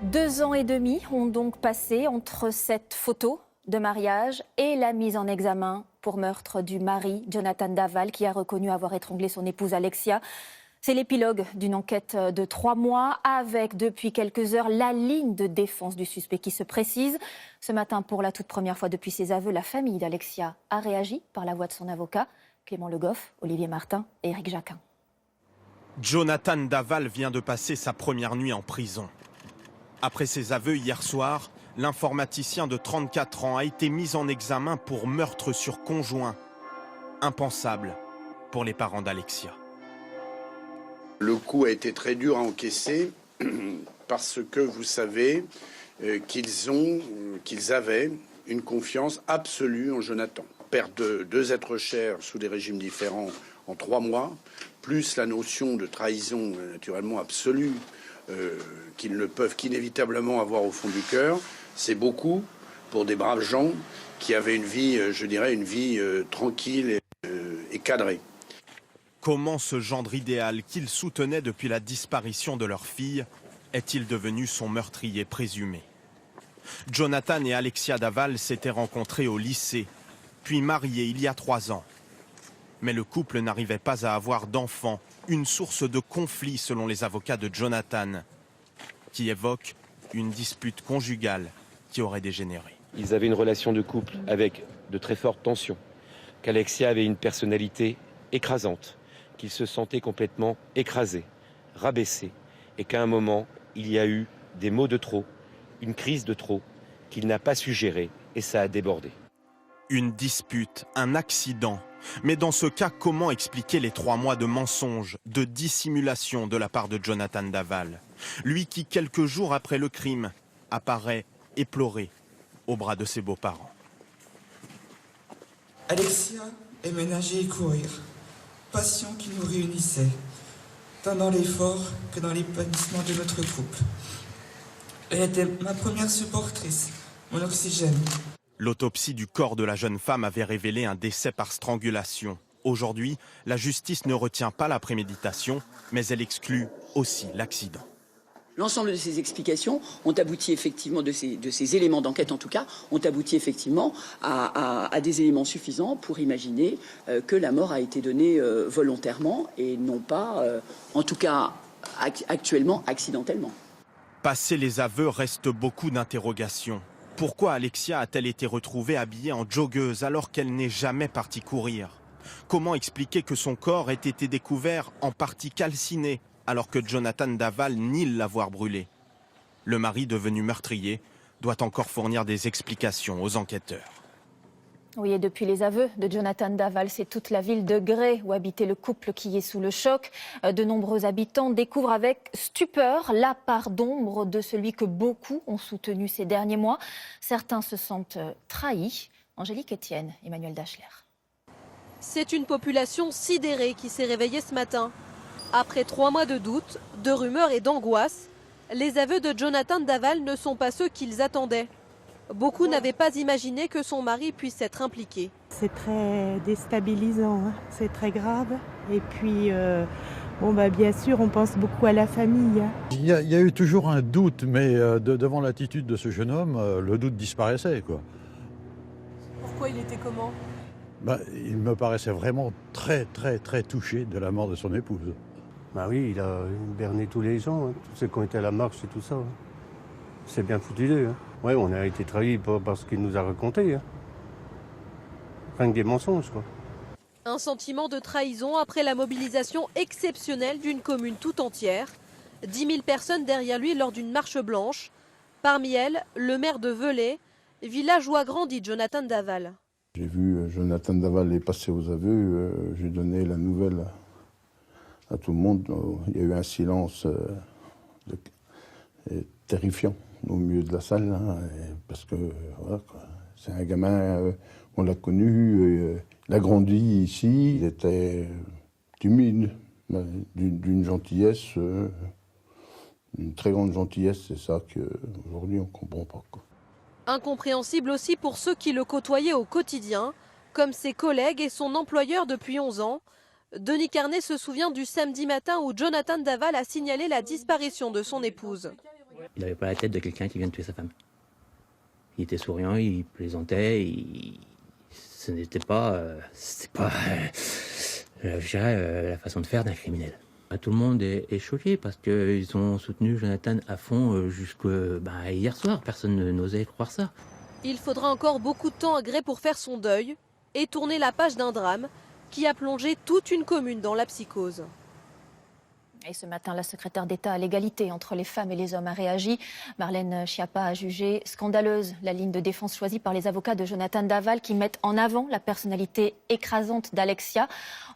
2 ans et demi ont donc passé entre cette photo de mariage et la mise en examen pour meurtre du mari, Jonathan Daval, qui a reconnu avoir étranglé son épouse Alexia. C'est l'épilogue d'une enquête de 3 mois avec, depuis quelques heures, la ligne de défense du suspect qui se précise. Ce matin, pour la toute première fois depuis ses aveux, la famille d'Alexia a réagi par la voix de son avocat, Clément Le Goff, Olivier Martin et Éric Jacquin. Jonathan Daval vient de passer sa première nuit en prison. Après ses aveux hier soir, l'informaticien de 34 ans a été mis en examen pour meurtre sur conjoint. Impensable pour les parents d'Alexia. Le coup a été très dur à encaisser parce que vous savez qu'ils avaient une confiance absolue en Jonathan. Perdre 2 êtres chers sous des régimes différents en 3 mois, plus la notion de trahison naturellement absolue qu'ils ne peuvent qu'inévitablement avoir au fond du cœur, c'est beaucoup pour des braves gens qui avaient une vie, je dirais, une vie tranquille et cadrée. Comment ce gendre idéal qu'il soutenait depuis la disparition de leur fille est-il devenu son meurtrier présumé? Jonathan et Alexia Daval s'étaient rencontrés au lycée, puis mariés il y a 3 ans. Mais le couple n'arrivait pas à avoir d'enfants, une source de conflit selon les avocats de Jonathan, qui évoque une dispute conjugale qui aurait dégénéré. Ils avaient une relation de couple avec de très fortes tensions, qu'Alexia avait une personnalité écrasante, qu'il se sentait complètement écrasé, rabaissé, et qu'à un moment, il y a eu des mots de trop, une crise de trop, qu'il n'a pas su gérer, et ça a débordé. Une dispute, un accident. Mais dans ce cas, comment expliquer les 3 mois de mensonges, de dissimulation de la part de Jonathan Daval? Lui qui, quelques jours après le crime, apparaît éploré au bras de ses beaux-parents. Alexia aimait nager et courir, passion qui nous réunissait, tant dans l'effort que dans l'épanouissement de notre couple. Elle était ma première supportrice, mon oxygène. L'autopsie du corps de la jeune femme avait révélé un décès par strangulation. Aujourd'hui, la justice ne retient pas la préméditation, mais elle exclut aussi l'accident. L'ensemble de ces explications ont abouti effectivement, de ces éléments d'enquête en tout cas, ont abouti effectivement à des éléments suffisants pour imaginer que la mort a été donnée volontairement et non pas, en tout cas actuellement, accidentellement. Passé les aveux, reste beaucoup d'interrogations. Pourquoi Alexia a-t-elle été retrouvée habillée en joggeuse alors qu'elle n'est jamais partie courir? Comment expliquer que son corps ait été découvert en partie calciné alors que Jonathan Daval nie l'avoir brûlé? Le mari devenu meurtrier doit encore fournir des explications aux enquêteurs. Oui, et depuis les aveux de Jonathan Daval, c'est toute la ville de Gray où habitait le couple qui est sous le choc. De nombreux habitants découvrent avec stupeur la part d'ombre de celui que beaucoup ont soutenu ces derniers mois. Certains se sentent trahis. Angélique Etienne, Emmanuel Dachler. C'est une population sidérée qui s'est réveillée ce matin. Après 3 mois de doute, de rumeurs et d'angoisse, les aveux de Jonathan Daval ne sont pas ceux qu'ils attendaient. Beaucoup n'avaient pas imaginé que son mari puisse être impliqué. C'est très déstabilisant, hein. C'est très grave. Et puis, bien sûr, on pense beaucoup à la famille. Hein. Il y a eu toujours un doute, mais devant l'attitude de ce jeune homme, le doute disparaissait, quoi. Pourquoi il était comment? Il me paraissait vraiment très, très, très touché de la mort de son épouse. Oui, il a berné tous les gens, hein, tous ceux qui ont été à la marche et tout ça. Hein. C'est bien foutu d'eux. Hein. Oui, on a été trahis parce qu'il nous a raconté. Hein. Rien que des mensonges, quoi. Un sentiment de trahison après la mobilisation exceptionnelle d'une commune tout entière. 10 000 personnes derrière lui lors d'une marche blanche. Parmi elles, le maire de Velay, village où a grandi Jonathan Daval. J'ai vu Jonathan Daval passer aux aveux. J'ai donné la nouvelle à tout le monde. Il y a eu un silence terrifiant au milieu de la salle, hein, parce que voilà, c'est un gamin, on l'a connu, il a grandi ici, il était timide, d'une gentillesse, une très grande gentillesse, c'est ça qu'aujourd'hui on ne comprend pas, quoi. Incompréhensible aussi pour ceux qui le côtoyaient au quotidien, comme ses collègues et son employeur depuis 11 ans. Denis Carnet se souvient du samedi matin où Jonathan Daval a signalé la disparition de son épouse. Il n'avait pas la tête de quelqu'un qui vient de tuer sa femme. Il était souriant, il plaisantait, ce n'était pas, je dirais, la façon de faire d'un criminel. Tout le monde est choqué parce qu'ils ont soutenu Jonathan à fond jusqu'à hier soir. Personne n'osait croire ça. Il faudra encore beaucoup de temps à Gray pour faire son deuil et tourner la page d'un drame qui a plongé toute une commune dans la psychose. Et ce matin, la secrétaire d'État à l'égalité entre les femmes et les hommes a réagi. Marlène Schiappa a jugé scandaleuse la ligne de défense choisie par les avocats de Jonathan Daval qui mettent en avant la personnalité écrasante d'Alexia.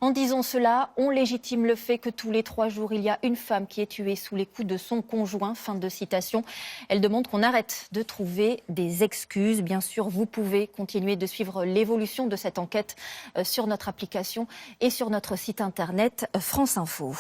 En disant cela, on légitime le fait que tous les 3 jours, il y a une femme qui est tuée sous les coups de son conjoint. Fin de citation. Elle demande qu'on arrête de trouver des excuses. Bien sûr, vous pouvez continuer de suivre l'évolution de cette enquête sur notre application et sur notre site internet France Info.